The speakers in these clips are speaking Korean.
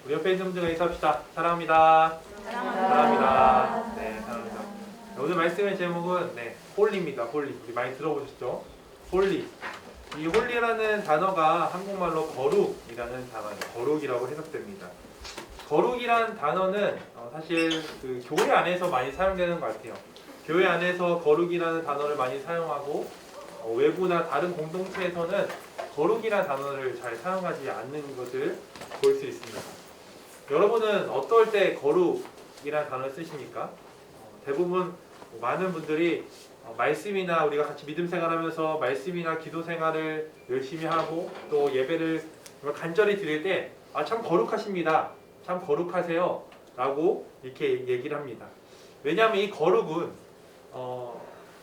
우리 옆에 있는 분들과 인사합시다. 사랑합니다. 사랑합니다. 네, 사랑합니다. 오늘 말씀의 제목은 홀리입니다. 홀리. 우리 많이 들어보셨죠? 홀리. 이 홀리라는 단어가 한국말로 거룩이라는 단어예요. 거룩이라고 해석됩니다. 거룩이란 단어는 사실 그 교회 안에서 많이 사용되는 것 같아요. 교회 안에서 거룩이라는 단어를 많이 사용하고 외부나 다른 공동체에서는 거룩이라는 단어를 잘 사용하지 않는 것을 볼 수 있습니다. 여러분은 어떨 때 거룩이라는 단어를 쓰십니까? 대부분 많은 분들이 말씀이나 우리가 같이 믿음 생활하면서 말씀이나 기도 생활을 열심히 하고 또 예배를 간절히 드릴 때 참 거룩하십니다. 참 거룩하세요. 라고 이렇게 얘기를 합니다. 왜냐하면 이 거룩은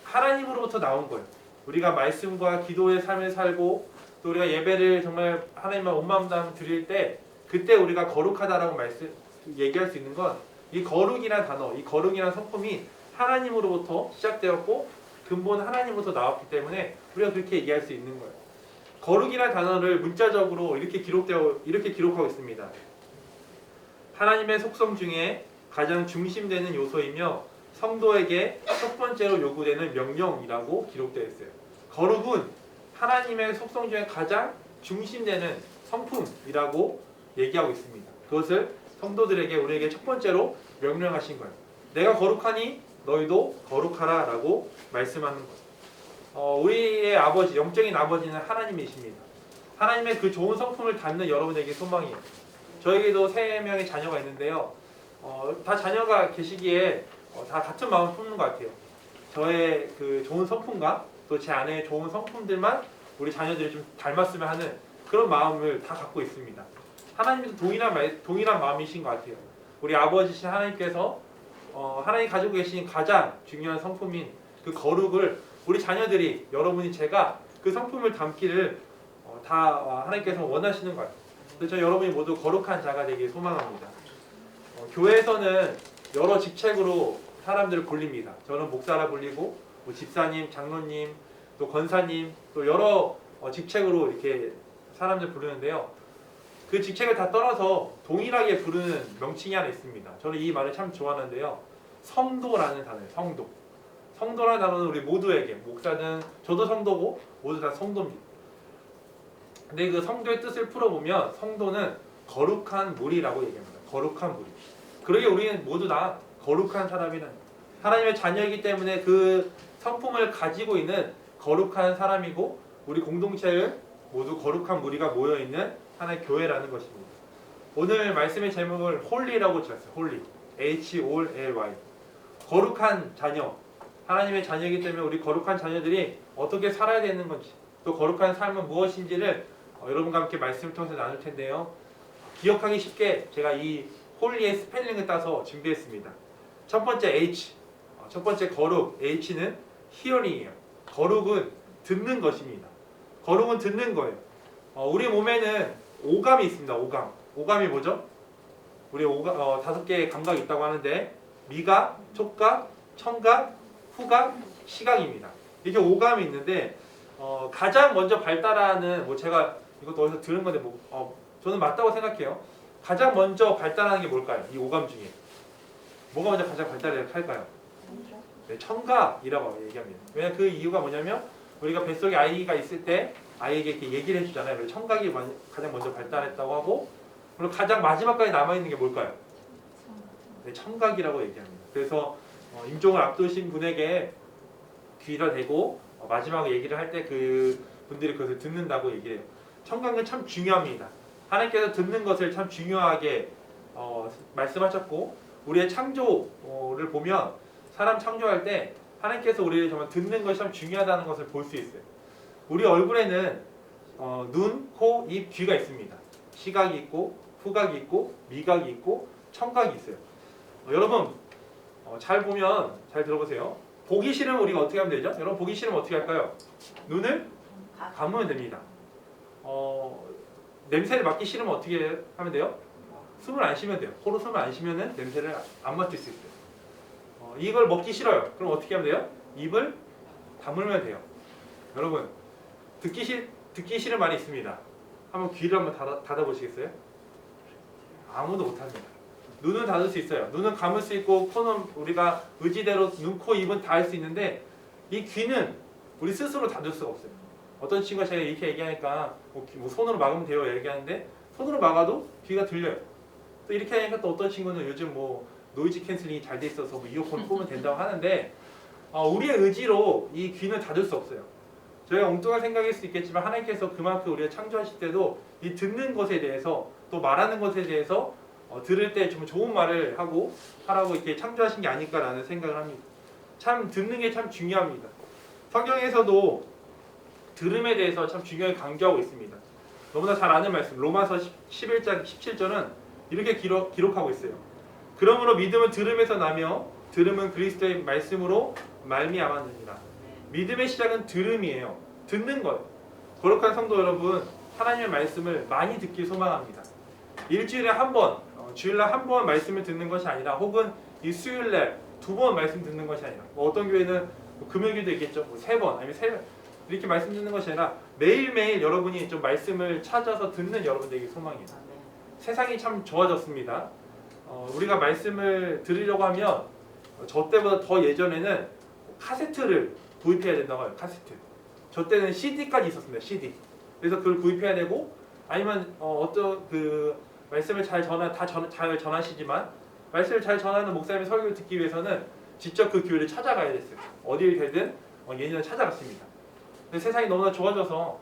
하나님으로부터 나온 거예요. 우리가 말씀과 기도의 삶을 살고 또 우리가 예배를 정말 하나님만 온 마음 다해 드릴 때 그때 우리가 거룩하다라고 얘기할 수 있는 건 이 거룩이라는 단어, 이 거룩이라는 성품이 하나님으로부터 시작되었고 근본 하나님으로부터 나왔기 때문에 우리가 그렇게 얘기할 수 있는 거예요. 거룩이라는 단어를 문자적으로 이렇게 기록하고 있습니다. 하나님의 속성 중에 가장 중심되는 요소이며 성도에게 첫 번째로 요구되는 명령이라고 기록되어 있어요. 거룩은 하나님의 속성 중에 가장 중심되는 성품이라고 얘기하고 있습니다. 그것을 성도들에게 우리에게 첫 번째로 명령하신 거예요. 내가 거룩하니 너희도 거룩하라 라고 말씀하는 거예요. 우리의 아버지, 영적인 아버지는 하나님이십니다. 하나님의 그 좋은 성품을 닮는 여러분에게 소망이에요. 저에게도 3명의 자녀가 있는데요. 다 자녀가 계시기에 다 같은 마음을 품는 것 같아요. 저의 그 좋은 성품과 또 제 아내의 좋은 성품들만 우리 자녀들이 좀 닮았으면 하는 그런 마음을 다 갖고 있습니다. 하나님도 동일한 마음이신 것 같아요. 우리 아버지신 하나님께서 하나님 가지고 계신 가장 중요한 성품인 그 거룩을 우리 자녀들이 여러분이 제가 그 성품을 담기를 다 하나님께서 원하시는 것 같아요. 그래서 여러분이 모두 거룩한 자가 되길 소망합니다. 교회에서는 여러 직책으로 사람들을 불립니다. 저는 목사라 불리고 집사님, 장로님, 또 권사님, 또 여러 직책으로 이렇게 사람들 부르는데요. 그 직책을 다 떠나서 동일하게 부르는 명칭이 하나 있습니다. 저는 이 말을 참 좋아하는데요. 성도라는 단어예요. 성도. 성도라는 단어는 우리 모두에게, 목사는 저도 성도고 모두 다 성도입니다. 근데 그 성도의 뜻을 풀어보면 성도는 거룩한 무리라고 얘기합니다. 거룩한 무리. 그러게 우리는 모두 다 거룩한 사람이라는 거예요. 하나님의 자녀이기 때문에 그 성품을 가지고 있는 거룩한 사람이고 우리 공동체를 모두 거룩한 무리가 모여있는 하나의 교회라는 것입니다. 오늘 말씀의 제목을 홀리라고 지었어요. 홀리. H-O-L-Y. 거룩한 자녀. 하나님의 자녀이기 때문에 우리 거룩한 자녀들이 어떻게 살아야 되는 건지 또 거룩한 삶은 무엇인지를 여러분과 함께 말씀을 통해서 나눌 텐데요. 기억하기 쉽게 제가 이 홀리의 스펠링을 따서 준비했습니다. 첫 번째 H. 첫 번째 거룩. H는 hearing이에요. 거룩은 듣는 것입니다. 거룩은 듣는 거예요. 우리 몸에는 오감이 있습니다. 오감. 오감이 뭐죠? 우리 5개의 감각이 있다고 하는데 미각, 촉각, 청각, 후각, 시각입니다. 이게 오감이 있는데 가장 먼저 발달하는 제가 이것도 어디서 들은 건데 저는 맞다고 생각해요. 가장 먼저 발달하는 게 뭘까요? 이 오감 중에 뭐가 먼저 가장 발달할까요? 네, 청각이라고 얘기합니다. 왜냐면 그 이유가 뭐냐면 우리가 뱃속에 아이가 있을 때 아이에게 이렇게 얘기를 해주잖아요. 그래서 청각이 가장 먼저 발달했다고 하고 그리고 가장 마지막까지 남아있는 게 뭘까요? 네, 청각이라고 얘기합니다. 그래서 임종을 앞두신 분에게 귀가 대고 마지막에 얘기를 할 때 그 분들이 그것을 듣는다고 얘기를 해요. 청각은 참 중요합니다. 하나님께서 듣는 것을 참 중요하게 말씀하셨고 우리의 창조를 보면 사람 창조할 때 하나님께서 우리를 정말 듣는 것이 참 중요하다는 것을 볼 수 있어요. 우리 얼굴에는 눈, 코, 입, 귀가 있습니다. 시각이 있고 후각이 있고 미각이 있고 청각이 있어요. 여러분 잘 보면 잘 들어보세요. 보기 싫으면 우리가 어떻게 하면 되죠? 여러분 보기 싫으면 어떻게 할까요? 눈을 감으면 됩니다. 냄새를 맡기 싫으면 어떻게 하면 돼요? 숨을 안 쉬면 돼요. 코로 숨을 안 쉬면 냄새를 안 맡을 수 있어요. 이걸 먹기 싫어요. 그럼 어떻게 하면 돼요? 입을 다물면 돼요. 여러분 듣기 싫은 말이 있습니다. 한번 귀를 한번 닫아보시겠어요? 아무도 못합니다. 눈은 닫을 수 있어요. 눈은 감을 수 있고 코는 우리가 의지대로 눈, 코, 입은 다 할 수 있는데 이 귀는 우리 스스로 닫을 수가 없어요. 어떤 친구가 제가 이렇게 얘기하니까 뭐 손으로 막으면 돼요 얘기하는데 손으로 막아도 귀가 들려요. 또 이렇게 하니까 또 어떤 친구는 요즘 뭐 노이즈 캔슬링이 잘 돼 있어서 뭐 이어폰 꼽으면 된다고 하는데 우리의 의지로 이 귀는 닫을 수 없어요. 저희가 엉뚱한 생각일 수 있겠지만 하나님께서 그만큼 우리가 창조하실 때도 이 듣는 것에 대해서 또 말하는 것에 대해서 들을 때 좀 좋은 말을 하라고 이렇게 창조하신 게 아닐까라는 생각을 합니다. 참 듣는 게 참 중요합니다. 성경에서도 들음에 대해서 참 중요하게 강조하고 있습니다. 너무나 잘 아는 말씀 로마서 11장 17절은 이렇게 기록하고 있어요. 그러므로 믿음은 들음에서 나며 들음은 그리스도의 말씀으로 말미암았느니라. 믿음의 시작은 들음이에요. 듣는 것. 거룩한 성도 여러분, 하나님의 말씀을 많이 듣길 소망합니다. 일주일에 한 번, 주일날 한 번 말씀을 듣는 것이 아니라 혹은 이 수요일날 2번 말씀 듣는 것이 아니라 어떤 교회는 금요일도 있겠죠. 3번 아니면 3번 이렇게 말씀 듣는 것이 아니라 매일매일 여러분이 좀 말씀을 찾아서 듣는 여러분 되길 소망해요. 세상이 참 좋아졌습니다. 우리가 말씀을 들으려고 하면 저 때보다 더 예전에는 카세트를 구입해야 된다고 해요. 카세트. 저 때는 CD까지 있었습니다. CD. 그래서 그걸 구입해야 되고 아니면 어떤 그 말씀을 잘 전하시지만 말씀을 잘 전하는 목사님의 설교를 듣기 위해서는 직접 그 교회를 찾아가야 됐어요. 어디를 되든 예전에 찾아갔습니다. 근데 세상이 너무나 좋아져서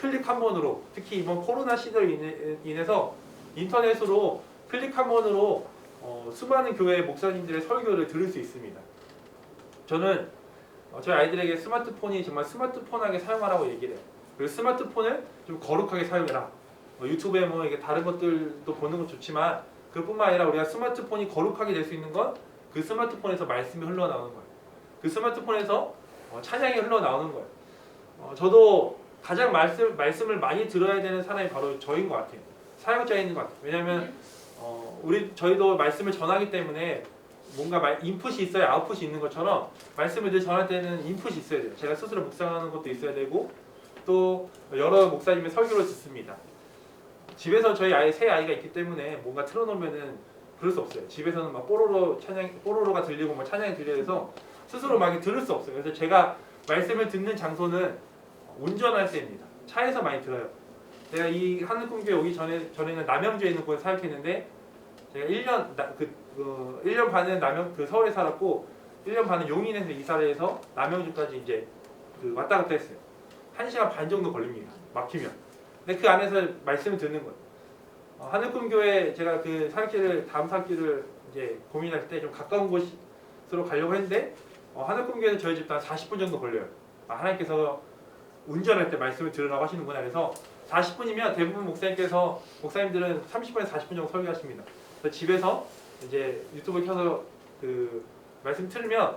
클릭 한 번으로 특히 이번 코로나 시대로 인해서 인터넷으로 클릭 한 번으로 수많은 교회 목사님들의 설교를 들을 수 있습니다. 저는 저희 아이들에게 스마트폰이 정말 스마트폰하게 사용하라고 얘기를 해요. 그리고 스마트폰을 좀 거룩하게 사용해라. 유튜브에 뭐 이게 다른 것들도 보는 건 좋지만 그뿐만 아니라 우리가 스마트폰이 거룩하게 될 수 있는 건 그 스마트폰에서 말씀이 흘러나오는 거예요. 그 스마트폰에서 찬양이 흘러나오는 거예요. 저도 가장 말씀을 많이 들어야 되는 사람이 바로 저인 것 같아요. 사역자인 것 같아요. 왜냐하면 저희도 말씀을 전하기 때문에 뭔가 인풋이 있어야 아웃풋이 있는 것처럼 말씀을 늘 전할 때는 인풋이 있어야 돼요. 제가 스스로 묵상하는 것도 있어야 되고 또 여러 목사님의 설교를 듣습니다. 집에서 저희 새 아이가 있기 때문에 뭔가 틀어놓으면은 그럴 수 없어요. 집에서는 막 뽀로로가 들리고 막 찬양이 들려서 스스로 막 들을 수 없어요. 그래서 제가 말씀을 듣는 장소는 운전할 때입니다. 차에서 많이 들어요. 제가 이 하늘꿈교회 오기 전에는 남양주에 있는 곳에 사역했는데 제가 1년 반은 서울에 살았고 1년 반은 용인에서 이사를 해서 남양주까지 이제 왔다 갔다 했어요. 1시간 반 정도 걸립니다. 막히면. 근데 그 안에서 말씀을 듣는 거예요. 하늘꿈교회 제가 다음 사역지를 이제 고민할 때 좀 가까운 곳으로 가려고 했는데 하늘꿈교회에서 저희 집도 한 40분 정도 걸려요. 하나님께서 운전할 때 말씀을 들으라고 하시는구나. 그래서 40분이면 대부분 목사님들은 30분에서 40분 정도 설교하십니다. 그래서 집에서 이제 유튜브 켜서 그 말씀 틀면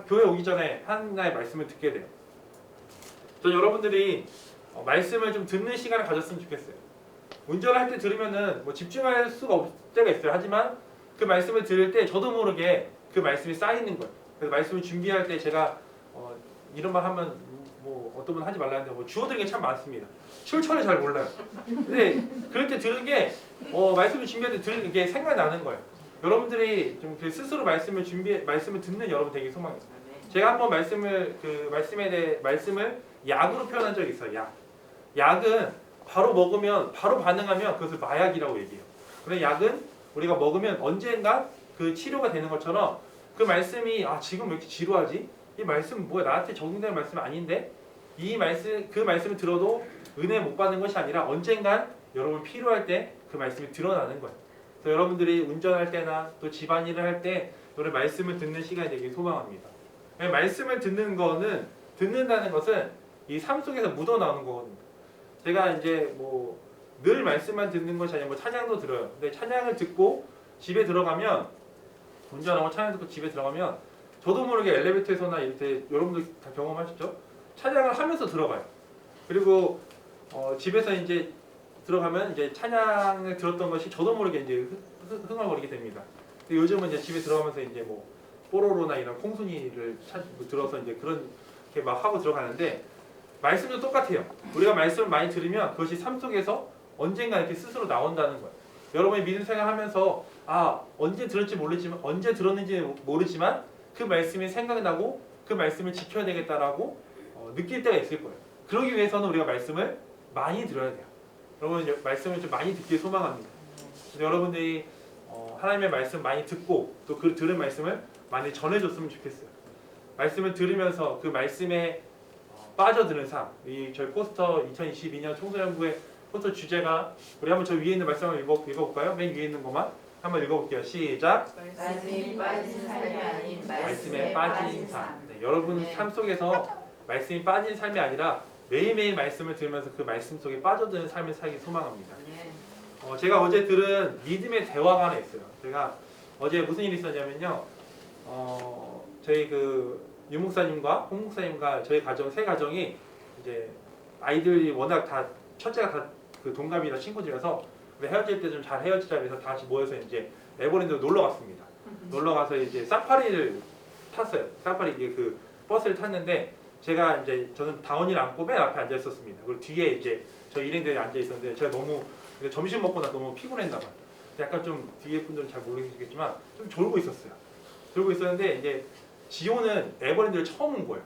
교회 오기 전에 하나의 말씀을 듣게 돼요. 전 여러분들이 말씀을 좀 듣는 시간을 가졌으면 좋겠어요. 운전할 때 들으면은 뭐 집중할 수가 없을 때가 있어요. 하지만 그 말씀을 들을 때 저도 모르게 그 말씀이 쌓이는 거예요. 그래서 말씀을 준비할 때 제가 이런 말 하면 뭐 어떤 분 하지 말라는데 주워드린 게 참 많습니다. 출처를 잘 몰라요. 근데 그럴 때 들은 게 말씀을 준비할 때 들은 게 생각나는 거예요. 여러분들이 좀 스스로 말씀을 듣는 여러분 되게 소망해요. 제가 한번 말씀을 약으로 표현한 적이 있어요. 약은 바로 먹으면 바로 반응하면 그것을 마약이라고 얘기해요. 그런데 약은 우리가 먹으면 언젠가 그 치료가 되는 것처럼 그 말씀이 지금 왜 이렇게 지루하지? 이 말씀은 뭐야? 나한테 적용되는 말씀 아닌데? 그 말씀을 들어도 은혜 못 받는 것이 아니라 언젠간 여러분 필요할 때 그 말씀이 드러나는 거예요. 그래서 여러분들이 운전할 때나 또 집안일을 할 때 여러분 말씀을 듣는 시간이 되길 소망합니다. 말씀을 듣는다는 것은 이 삶 속에서 묻어나오는 거거든요. 제가 이제 늘 말씀만 듣는 것이 아니라 찬양도 들어요. 근데 찬양을 듣고 집에 들어가면 운전하고 찬양 듣고 집에 들어가면 저도 모르게 엘리베이터에서나 이렇게 여러분들 다 경험하셨죠? 찬양을 하면서 들어가요. 그리고 집에서 이제 들어가면 이제 찬양을 들었던 것이 저도 모르게 이제 흥얼거리게 됩니다. 근데 요즘은 이제 집에 들어가면서 이제 뽀로로나 이런 콩순이를 들어서 이제 그렇게 막 하고 들어가는데 말씀도 똑같아요. 우리가 말씀을 많이 들으면 그것이 삶 속에서 언젠가 이렇게 스스로 나온다는 거예요. 여러분이 믿음 생활하면서 언제 들었는지 모르지만 그 말씀이 생각나고 그 말씀을 지켜야 되겠다라고 느낄 때가 있을 거예요. 그러기 위해서는 우리가 말씀을 많이 들어야 돼요. 여러분 말씀을 좀 많이 듣길 소망합니다. 그래서 여러분들이 하나님의 말씀 많이 듣고 또 그 들은 말씀을 많이 전해줬으면 좋겠어요. 말씀을 들으면서 그 말씀에 빠져드는 삶. 저희 포스터 2022년 청소년부의 포스터 주제가 우리 한번 저 위에 있는 말씀 한번 읽어볼까요? 맨 위에 있는 것만 한번 읽어볼게요. 시작. 말씀이 빠진 삶이 아닌 말씀에 빠진 삶. 네, 여러분 삶 속에서 말씀이 빠진 삶이 아니라 매일매일 말씀을 들으면서 그 말씀 속에 빠져드는 삶을 살기 소망합니다. 제가 어제 들은 믿음의 대화가 하나 있어요. 제가 어제 무슨 일이 있었냐면요. 저희 유 목사님과 홍 목사님과 저희 가정 세 가정이 이제 아이들이 워낙 다 첫째가 다 그 동갑이라 친구들이라서 헤어질 때 좀 잘 헤어지자 해서 다 같이 모여서 이제 에버랜드로 놀러 갔습니다. 놀러 가서 이제 사파리를 탔어요. 사파리 그 버스를 탔는데 저는 다원이를 안고 맨 앞에 앉아 있었습니다. 그리고 뒤에 이제 저 일행들이 앉아 있었는데 제가 너무 점심 먹고 나 너무 피곤했나 봐요. 약간 좀 뒤에 분들은 잘 모르시겠지만 좀 졸고 있었어요. 졸고 있었는데 이제 지호는 에버랜드를 처음 온 거예요.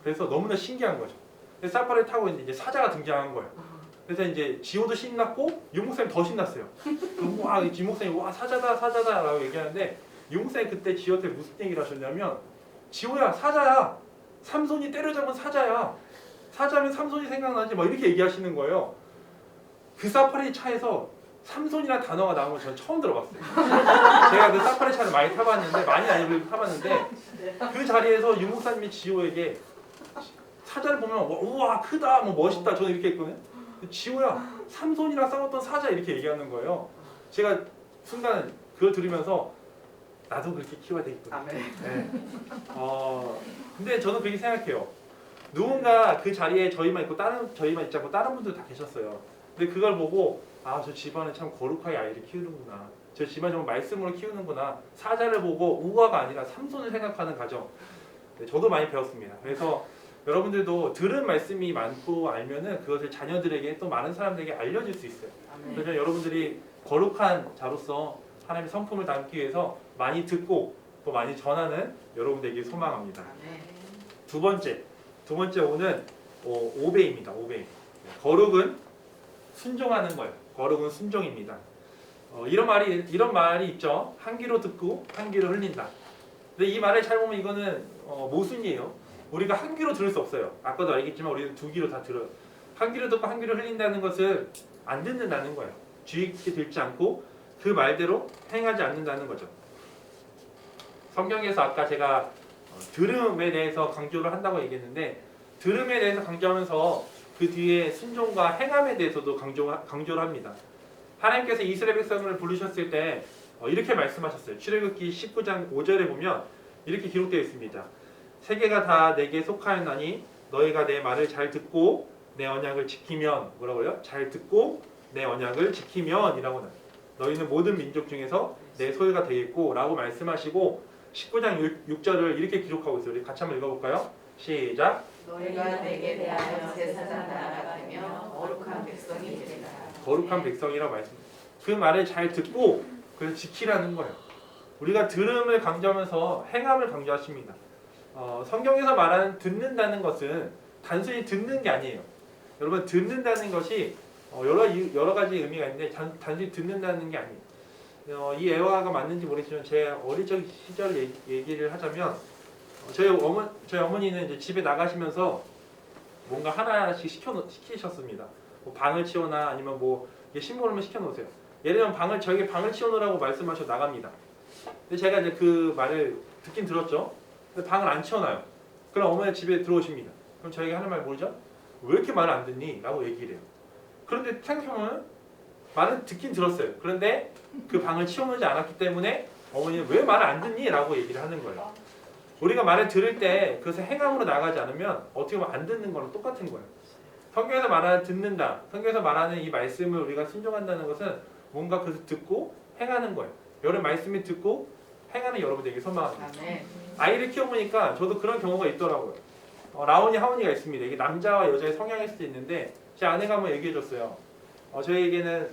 그래서 너무나 신기한 거죠. 사파리를 타고 이제 사자가 등장한 거예요. 그래서 이제 지호도 신났고 유목사님 더 신났어요. 유목사님 와 사자다라고 얘기하는데 유목사님 그때 지호한테 무슨 얘기를 하셨냐면 지호야 사자야. 삼손이 때려잡은 사자야. 사자면 삼손이 생각나지 막 이렇게 얘기하시는 거예요. 그 사파리 차에서 삼손이라는 단어가 나온 걸 저는 처음 들어봤어요. 제가 그 사파리 차를 많이 타봤는데 많이 아니고 타봤는데 그 자리에서 유목사님이 지호에게 사자를 보면 우와 크다 뭐 멋있다 저는 이렇게 했거든요. 지호야 삼손이랑 싸웠던 사자 이렇게 얘기하는 거예요. 제가 순간 그걸 들으면서 나도 그렇게 키워야 되겠구나. 네. 근데 저는 그렇게 생각해요. 누군가 그 자리에 저희만 있지 않고 다른 분들 다 계셨어요. 근데 그걸 보고 저 집안은 참 거룩하게 아이를 키우는구나. 저 집안 정말 말씀으로 키우는구나. 사자를 보고 우화가 아니라 삼손을 생각하는 가정. 네, 저도 많이 배웠습니다. 그래서 여러분들도 들은 말씀이 많고 알면은 그것을 자녀들에게 또 많은 사람들에게 알려줄 수 있어요. 그래서 여러분들이 거룩한 자로서 하나님의 성품을 담기 위해서 많이 듣고 또 많이 전하는 여러분들에게 소망합니다. 두 번째 오는 5배입니다. 5배. 거룩은 순종하는 거예요. 거룩은 순종입니다. 이런 말이 있죠. 한 귀로 듣고 한 귀로 흘린다. 근데 이 말을 잘 보면 이거는 모순이에요. 우리가 한 귀로 들을 수 없어요. 아까도 알겠지만 우리는 두 귀로 다 들어요. 한 귀로 듣고 한 귀로 흘린다는 것은 안 듣는다는 거예요. 주의 깊게 듣지 않고 그 말대로 행하지 않는다는 거죠. 성경에서 아까 제가 들음에 대해서 강조를 한다고 얘기했는데 들음에 대해서 강조하면서 그 뒤에 순종과 행함에 대해서도 강조를 합니다. 하나님께서 이스라엘 백성을 부르셨을 때 이렇게 말씀하셨어요. 출애굽기 19장 5절에 보면 이렇게 기록되어 있습니다. 세계가 다 내게 속하였나니 너희가 내 말을 잘 듣고 내 언약을 지키면 뭐라고요? 잘 듣고 내 언약을 지키면 이라고 너희는 모든 민족 중에서 내 소유가 되겠고 라고 말씀하시고 19장 6절을 이렇게 기록하고 있어요. 우리 같이 한번 읽어볼까요? 시작. 너희가 내게 대하여 제사장 나라가 되며 거룩한 백성이 되리라. 거룩한 백성이라고 말씀해요. 그 말을 잘 듣고 그래서 지키라는 거예요. 우리가 들음을 강조하면서 행함을 강조하십니다. 성경에서 말하는 듣는다는 것은 단순히 듣는 게 아니에요. 여러분 듣는다는 것이 여러 가지 의미가 있는데 단순히 듣는다는 게 아니에요. 이 애화가 맞는지 모르겠지만 제 어릴 적 시절 얘기를 하자면 저희 어머니는 이제 집에 나가시면서 뭔가 하나씩 시키셨습니다. 뭐 방을 치워놔 아니면 뭐 신문을 시켜놓으세요. 예를 들면 저에게 방을 치워놓으라고 말씀하셔 나갑니다. 근데 제가 이제 그 말을 듣긴 들었죠. 근데 방을 안 치워놔요. 그럼 어머니 집에 들어오십니다. 그럼 저에게 하는 말 뭐죠? 왜 이렇게 말을 안 듣니? 라고 얘기를 해요. 그런데 생각해보면 말은 듣긴 들었어요. 그런데 그 방을 치워놓지 않았기 때문에 어머니는 왜 말을 안 듣니? 라고 얘기를 하는 거예요. 우리가 말을 들을 때 그것을 행함으로 나가지 않으면 어떻게 보면 안 듣는 거랑 똑같은 거예요. 성경에서 말하는 듣는다. 성경에서 말하는 이 말씀을 우리가 순종한다는 것은 뭔가 그것을 듣고 행하는 거예요. 여러분 말씀을 듣고 행하는 여러분들에게 소망합니다. 아이를 키워보니까 저도 그런 경우가 있더라고요. 라온이 하온이가 있습니다. 이게 남자와 여자의 성향일 수도 있는데 제 아내가 한번 얘기해줬어요. 저희에게는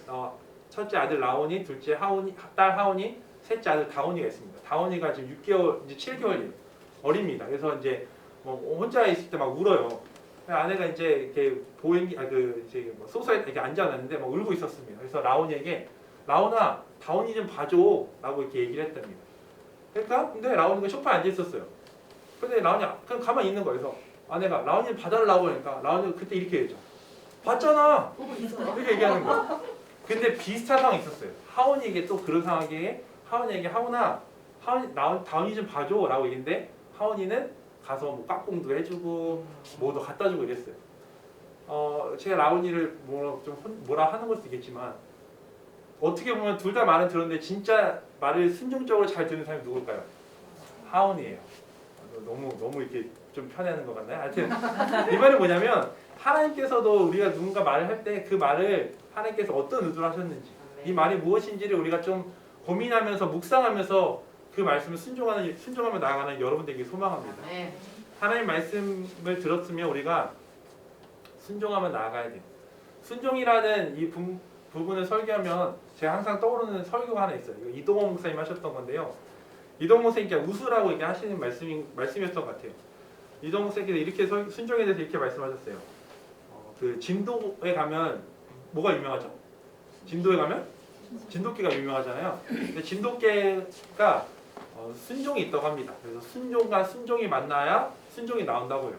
첫째 아들 라온이, 둘째 하온이, 딸 하온이, 셋째 아들 다온이가 있습니다. 다온이가 지금 6개월, 이제 7개월이에요. 어립니다. 그래서 이제 뭐 혼자 있을 때 막 울어요. 아내가 이제 이렇게 보행기, 이제 뭐 소파에 이렇게 앉아놨는데 막 울고 있었습니다. 그래서 라온이에게 라온아, 다온이 좀 봐줘라고 이렇게 얘기를 했답니다. 그러니까 근데 라온이가 소파에 앉아 있었어요. 근데 라온이 그냥 가만히 있는 거예요. 그래서 아내가 라온이 봐달라고 하니까 라온이가 그때 이렇게 했죠. 봤잖아. 이렇게 얘기하는 거예요. 근데 비슷한 상황이 있었어요. 하온이에게 또 그런 상황에 하온이에게 하온아, 다온이 좀 봐줘라고 얘기했는데 하온이는 가서 뭐 깍꿍도 해주고 뭐도 갖다주고 이랬어요. 제가 라온이를 뭐라 하는 걸 수도 있겠지만 어떻게 보면 둘 다 말은 들었는데 진짜 말을 순종적으로 잘 듣는 사람이 누굴까요? 하온이에요. 너무 이렇게 좀 편애하는 것 같나요? 하여튼 이 말은 뭐냐면 하나님께서도 우리가 누군가 말을 할 때 그 말을 하나님께서 어떤 의도로 하셨는지 이 말이 무엇인지를 우리가 좀 고민하면서 묵상하면서 그 말씀을 순종하며 나아가는 여러분들에게 소망합니다. 네. 하나님 말씀을 들었으면 우리가 순종하며 나아가야 돼요. 순종이라는 이 부분을 설교하면 제가 항상 떠오르는 설교가 하나 있어요. 이거 이동원 목사님 하셨던 건데요. 이동원 목사님께 웃으라고 이렇게 하시는 말씀이었던 것 같아요. 이동원 목사님께서 이렇게 순종에 대해서 이렇게 말씀하셨어요. 그 진도에 가면 뭐가 유명하죠? 진도에 가면 진돗개가 유명하잖아요. 근데 진돗개가 순종이 있다고 합니다. 그래서 순종과 순종이 만나야 순종이 나온다고요.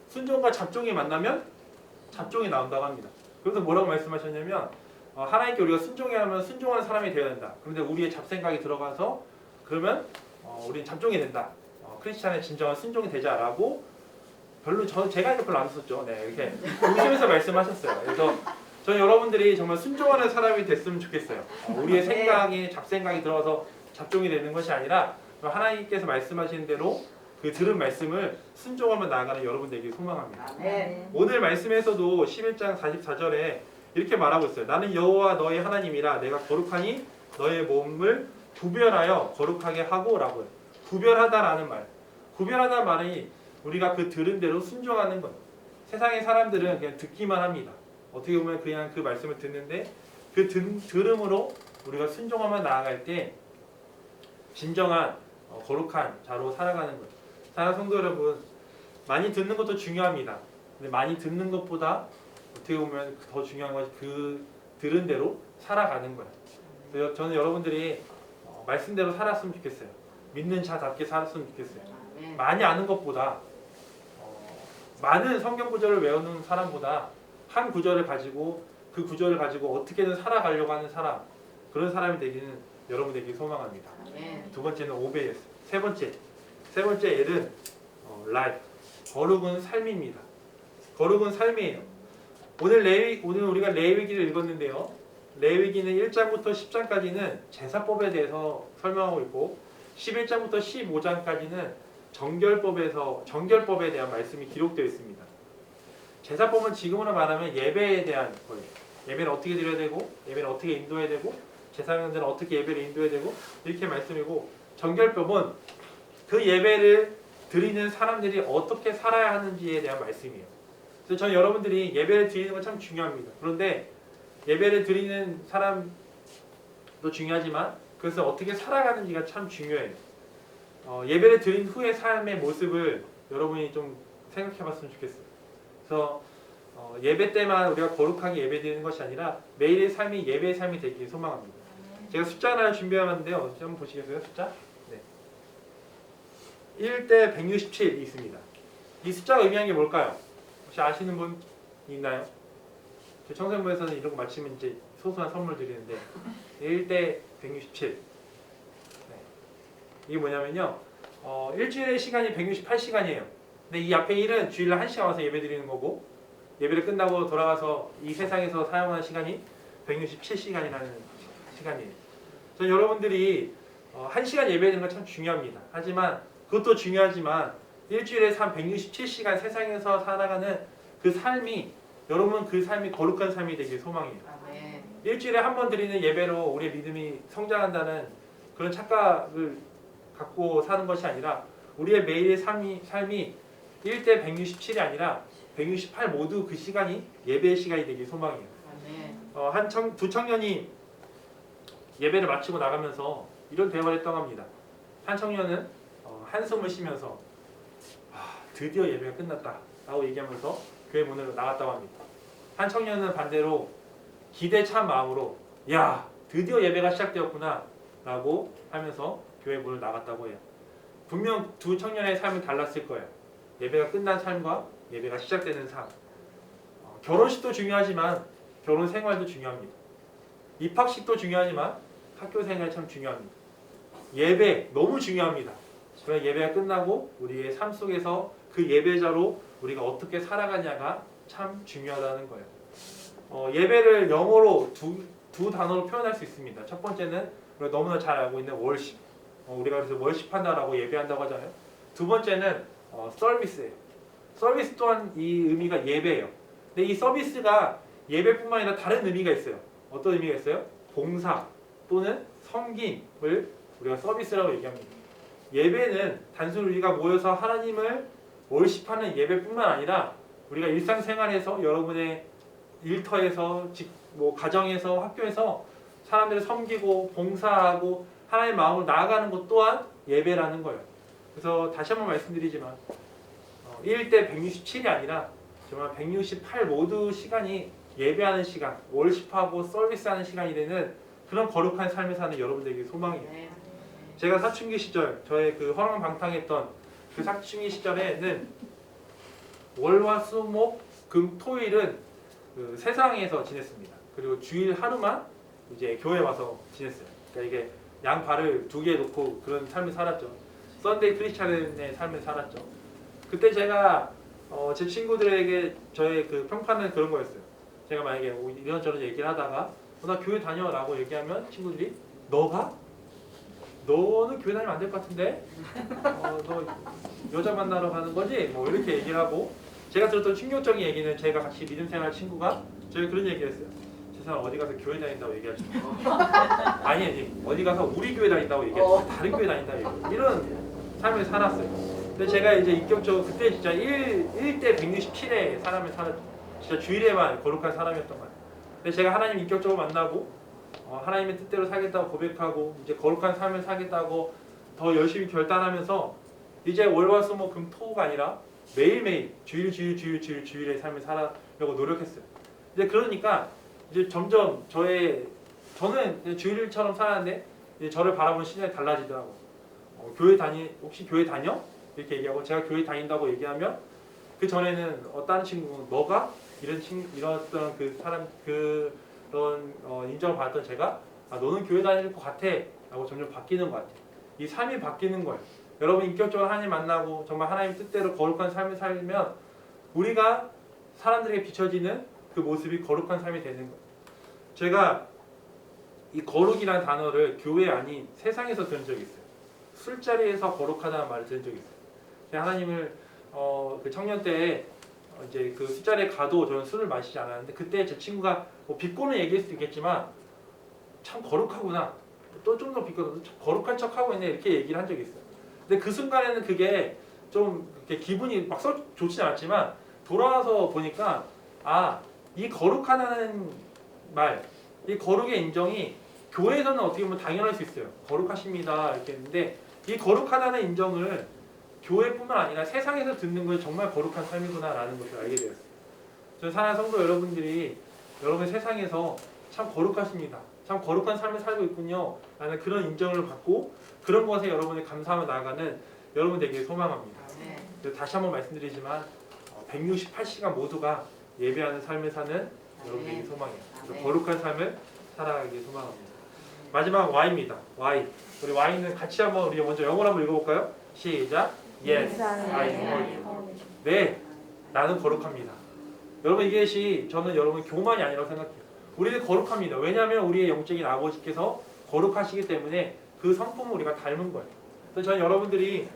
순종과 잡종이 만나면 잡종이 나온다고 합니다. 그래서 뭐라고 말씀하셨냐면 하나님께 우리가 순종해야 하면 순종하는 사람이 되어야 된다. 그런데 우리의 잡생각이 들어가서 그러면 우리는 잡종이 된다. 크리스찬의 진정한 순종이 되자라고 제가 별로 안 썼죠. 네, 이렇게 웃으면서 말씀하셨어요. 그래서 저는 여러분들이 정말 순종하는 사람이 됐으면 좋겠어요. 우리의 생각이 잡생각이 들어가서 잡종이 되는 것이 아니라 하나님께서 말씀하시는 대로 그 들은 말씀을 순종하며 나아가는 여러분들에게 소망합니다. 네. 오늘 말씀에서도 11장 44절에 이렇게 말하고 있어요. 나는 여호와 너의 하나님이라 내가 거룩하니 너의 몸을 구별하여 거룩하게 하고 라고요. 구별하다라는 말. 구별하다는 말이 우리가 그 들은 대로 순종하는 거예요. 세상의 사람들은 그냥 듣기만 합니다. 어떻게 보면 그냥 그 말씀을 듣는데 그 들음으로 우리가 순종하며 나아갈 때 진정한 거룩한 자로 살아가는 거예요. 사랑하는 성도 여러분, 많이 듣는 것도 중요합니다. 근데 많이 듣는 것보다 어떻게 보면 더 중요한 것이 그 들은 대로 살아가는 거예요. 그래서 저는 여러분들이 말씀대로 살았으면 좋겠어요. 믿는 자답게 살았으면 좋겠어요. 많이 아는 것보다 많은 성경 구절을 외우는 사람보다 한 구절을 가지고 그 구절을 가지고 어떻게든 살아가려고 하는 사람, 그런 사람이 되기는 여러분에게 소망합니다. 두 번째는 오베이스. 세 번째 L은 라이프. 거룩은 삶입니다. 거룩은 삶이에요. 오늘 우리가 레위기를 읽었는데요. 레위기는 1장부터 10장까지는 제사법에 대해서 설명하고 있고 11장부터 15장까지는 정결법에 대한 말씀이 기록되어 있습니다. 제사법은 지금으로 말하면 예배에 대한 거예요. 예배는 어떻게 드려야 되고 예배는 어떻게 인도해야 되고 제사장들은 어떻게 예배를 인도해야 되고 이렇게 말씀이고 정결법은 그 예배를 드리는 사람들이 어떻게 살아야 하는지에 대한 말씀이에요. 그래서 저는 여러분들이 예배를 드리는 건 참 중요합니다. 그런데 예배를 드리는 사람도 중요하지만 그것을 어떻게 살아가는지가 참 중요해요. 예배를 드린 후의 삶의 모습을 여러분이 좀 생각해 봤으면 좋겠어요. 그래서 예배 때만 우리가 거룩하게 예배 드리는 것이 아니라 매일의 삶이 예배의 삶이 되길 소망합니다. 제가 숫자 하나 준비해봤는데요. 한번 보시겠어요? 숫자? 네. 1대 167이 있습니다. 이 숫자가 의미하는 게 뭘까요? 혹시 아시는 분 있나요? 청소년부에서는 이런 거 마치면 이제 소소한 선물 드리는데 1대 167. 네. 이게 뭐냐면요. 일주일의 시간이 168시간이에요. 근데 이 앞에 1은 주일날 1시간 와서 예배 드리는 거고 예배를 끝나고 돌아가서 이 세상에서 사용하는 시간이 167시간이라는 시간이에요. 저는 여러분들이 1시간 예배 드리는 건 참 중요합니다. 하지만 그것도 중요하지만 일주일에 167시간 세상에서 살아가는 그 삶이 여러분 그 삶이 거룩한 삶이 되길 소망해요. 일주일에 한 번 드리는 예배로 우리의 믿음이 성장한다는 그런 착각을 갖고 사는 것이 아니라 우리의 매일의 삶이 1대 167이 아니라 168 모두 그 시간이 예배의 시간이 되길 소망해요. 두 청년이 예배를 마치고 나가면서 이런 대화를 했다고 합니다. 한 청년은 한숨을 쉬면서 드디어 예배가 끝났다 라고 얘기하면서 교회 문으로 나갔다고 합니다. 한 청년은 반대로 기대 찬 마음으로 야 드디어 예배가 시작되었구나 라고 하면서 교회 문을 나갔다고 해요. 분명 두 청년의 삶은 달랐을 거예요. 예배가 끝난 삶과 예배가 시작되는 삶. 결혼식도 중요하지만 결혼 생활도 중요합니다. 입학식도 중요하지만 학교 생활 참 중요합니다. 예배 너무 중요합니다. 그러나 예배가 끝나고 우리의 삶 속에서 그 예배자로 우리가 어떻게 살아가냐가 참 중요하다는 거예요. 예배를 영어로 두 단어로 표현할 수 있습니다. 첫 번째는 우리가 너무나 잘 알고 있는 월십. 우리가 그래서 월십한다라고 예배한다고 하잖아요. 두 번째는 서비스예요. 서비스 또한 이 의미가 예배예요. 근데 이 서비스가 예배뿐만 아니라 다른 의미가 있어요. 어떤 의미가 있어요? 봉사 또는 섬김을 우리가 서비스라고 얘기합니다. 예배는 단순히 우리가 모여서 하나님을 월십하는 예배뿐만 아니라 우리가 일상생활에서 여러분의 일터에서 가정에서 학교에서 사람들을 섬기고 봉사하고 하나님의 마음으로 나아가는 것 또한 예배라는 거예요. 그래서 다시 한번 말씀드리지만 1대 167이 아니라 정말 168 모두 시간이 예배하는 시간, 월십하고 서비스하는 시간이 되는 그런 거룩한 삶을 사는 여러분들에게 소망이에요. 제가 사춘기 시절, 저의 그 허랑방탕했던 그 사춘기 시절에는 월화수목금 토일은 그 세상에서 지냈습니다. 그리고 주일 하루만 이제 교회 와서 지냈어요. 그러니까 이게 양발을 두 개 놓고 그런 삶을 살았죠. 썬데이 크리스찬의 삶을 살았죠. 그때 제가 제 친구들에게 저의 그 평판은 그런 거였어요. 제가 만약에 이런저런 얘기를 하다가 나 교회 다녀라고 얘기하면 친구들이 너가? 너는 교회 다니면 안 될 것 같은데? 너 여자 만나러 가는 거지? 뭐 이렇게 얘기를 하고 제가 들었던 충격적인 얘기는 제가 같이 믿음 생활 친구가 저희 그런 얘기를 했어요. 저 사람 어디 가서 교회 다닌다고 얘기하지 아니 어디 가서 우리 교회 다닌다고 얘기하지 다른 교회 다닌다고 이런 삶을 살았어요. 근데 제가 이제 인격적으로 그때 진짜 1대 167의 사람을 살았죠. 진짜 주일에만 거룩한 사람이었던 거예요. 근데 제가 하나님 인격적으로 만나고 하나님의 뜻대로 살겠다고 고백하고 이제 거룩한 삶을 살겠다고 더 열심히 결단하면서 이제 월화수목금 토가 아니라 매일매일 주일의 삶을 살아려고 노력했어요. 이제 그러니까 이제 점점 저는 주일처럼 살았는데 이제 저를 바라보는 시선이 달라지더라고. 혹시 교회 다녀? 이렇게 얘기하고 제가 교회 다닌다고 얘기하면 그 전에는 다른 친구는 너가 이런 그 사람 그런 인정을 받았던 제가 너는 교회 다닐 것 같아 라고 점점 바뀌는 것 같아요. 이 삶이 바뀌는 거예요. 여러분 인격적으로 하나님 만나고 정말 하나님 뜻대로 거룩한 삶을 살면 우리가 사람들에게 비춰지는 그 모습이 거룩한 삶이 되는 거예요. 제가 이 거룩이라는 단어를 교회 아닌 세상에서 들은 적이 있어요. 술자리에서 거룩하다는 말을 들은 적이 있어요. 제가 하나님을 그 청년 때 이제 그 술자리에 가도 저는 술을 마시지 않았는데 그때 제 친구가 비꼬는 얘기일 수도 있겠지만 참 거룩하구나 또 좀 더 비꼬서 거룩한 척하고 있네 이렇게 얘기를 한 적이 있어요. 근데 그 순간에는 그게 좀 이렇게 기분이 막 좋지는 않지만 돌아와서 보니까 이 거룩하다는 말, 이 거룩의 인정이 교회에서는 어떻게 보면 당연할 수 있어요. 거룩하십니다 이렇게 했는데 이 거룩하다는 인정을 교회뿐만 아니라 세상에서 듣는 건 정말 거룩한 삶이구나라는 것을 알게 되었어요. 저는 사랑하는 성도 여러분들이 여러분 세상에서 참 거룩하십니다. 참 거룩한 삶을 살고 있군요. 라는 그런 인정을 받고 그런 것에 여러분이 감사하며 나아가는 여러분 되길 소망합니다. 다시 한번 말씀드리지만 168시간 모두가 예배하는 삶을 사는 여러분 되길 소망해요. 거룩한 삶을 살아가길 소망합니다. 마지막 Y입니다. Y. 우리 Y는 같이 한번 우리 먼저 영어로 한번 읽어볼까요? 시작. Yes, I know. 네, 나는 거룩합니다. 여러분 이것이 저는 여러분 교만이 아니라고 생각해요. 우리는 거룩합니다. 왜냐하면 우리의 영적인 아버지께서 거룩하시기 때문에 그 성품을 우리가 닮은 거예요. 그래서 저는 여러분들이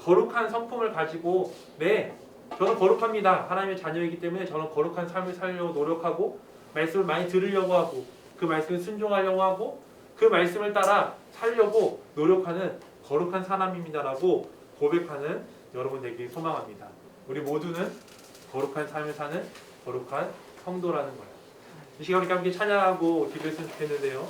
거룩한 성품을 가지고 네, 저는 거룩합니다. 하나님의 자녀이기 때문에 저는 거룩한 삶을 살려고 노력하고 말씀을 많이 들으려고 하고 그 말씀을 순종하려고 하고 그 말씀을 따라 살려고 노력하는 거룩한 사람입니다라고 고백하는 여러분 되길 소망합니다. 우리 모두는 거룩한 삶을 사는 거룩한 성도라는 거예요. 이 시간 우리 함께 찬양하고 기도했으면 좋겠는데요.